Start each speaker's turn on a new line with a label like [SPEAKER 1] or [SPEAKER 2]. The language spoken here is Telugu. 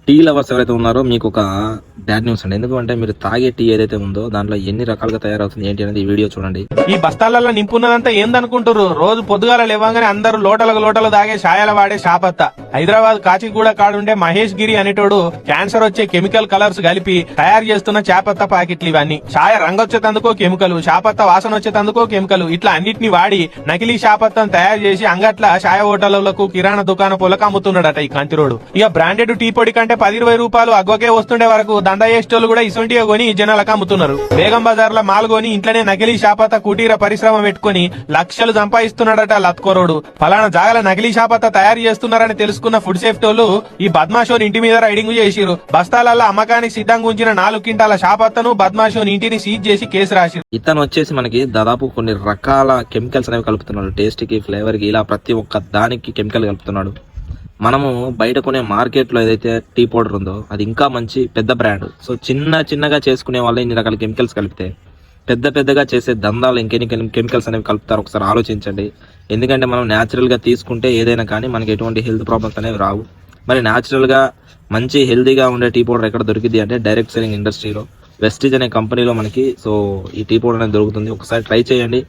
[SPEAKER 1] టీ లవర్స్ ఎవరైతే ఉన్నారో మీకు ఒక బ్యాడ్ న్యూస్ అండి. ఎందుకంటే మీరు తాగే టీ ఏదైతే ఉందో దాంట్లో ఎన్ని రకాలుగా తయారవుతుంది ఏంటి అనేది ఈ వీడియో చూడండి.
[SPEAKER 2] ఈ బస్తాలలో నింపున్నదంతా ఏందనుకుంటారు? రోజు పొద్దుగాల లేవగానే అందరూ లోటలు తాగే ఛాయల వాడే షాపత్త. హైదరాబాద్ కాచిగూడ కాడుండే మహేష్ గిరి అనేటోడు క్యాన్సర్ వచ్చే కెమికల్ కలర్స్ కలిపి తయారు చేస్తున్న చాపత్త ప్యాకెట్లు ఇవన్నీ. ఛాయ రంగొచ్చేతందుకో కెమికల్, చాపత్త వాసన వచ్చేతందుకో కెమికల్, ఇట్లా అన్నిటిని వాడి నకిలీ చాపత్తను తయారు చేసి అంగట్ల ఛాయ హోటళ్లకు కిరాణా దుకాణాలకు అమ్ముతున్నాడట ఈ కంతిరోడు. ఇక బ్రాండెడ్ టీ పొడి కంటే 10-20 రూపాయలు అగ్గకే వస్తుండే వరకు దందా చేసేటోళ్ళు కూడా ఇసొంటిగా కొని జనాలకు అమ్ముతున్నారు. బేగం బజార్ లో మాల్ కొని ఇంట్లోనే నకిలీ షాపత్త కుటీర పరిశ్రమ పెట్టుకుని లక్షలు సంపాదిస్తున్నాడట లత్కోరోడు. ఫలానా జాగల నకిలీ షాపత్త తయారు చేస్తున్నారని తెలుసుకున్న ఫుడ్ సేఫ్టీ వాళ్ళు ఈ బద్మాషోని ఇంటి మీద రైడింగ్ చేసిరు. బస్తాలలో అమ్మకానికి సిద్ధంగా ఉంచిన 4 క్వింటాల షాపత్తను బద్మాషోని ఇంటిని సీజ్ చేసి కేసు రాసిరు.
[SPEAKER 1] ఇతను వచ్చేసి మనకి దాదాపు కొన్ని రకాల కెమికల్స్ అనేవి కలుపుతున్నాడు. టేస్ట్ కి, ఫ్లేవర్ కి, ఇలా ప్రతి ఒక్క దానికి కెమికల్ కలుపుతున్నాడు. మనము బయట కొనే మార్కెట్ లో ఏదైతే టీ పౌడర్ ఉందో అది ఇంకా మంచి పెద్ద బ్రాండ్. సో చిన్నగా చేసుకునే వాళ్ళు ఇన్ని రకాల కెమికల్స్ కలిపితే పెద్దగా చేసే దందాలు ఇంకెన్ని కెమికల్స్ అనేవి కలుపుతారు ఒకసారి ఆలోచించండి. ఎందుకంటే మనం న్యాచురల్ గా తీసుకుంటే ఏదైనా కానీ మనకి ఎటువంటి హెల్త్ ప్రాబ్లమ్స్ అనేవి రావు. మరి న్యాచురల్ గా మంచి హెల్తీగా ఉండే టీ పౌడర్ ఎక్కడ దొరికింది అంటే డైరెక్ట్ సెల్లింగ్ ఇండస్ట్రీలో వెస్టీజ్ అనే కంపెనీలో మనకి సో ఈ టీ పౌడర్ అనేది దొరుకుతుంది. ఒకసారి ట్రై చేయండి.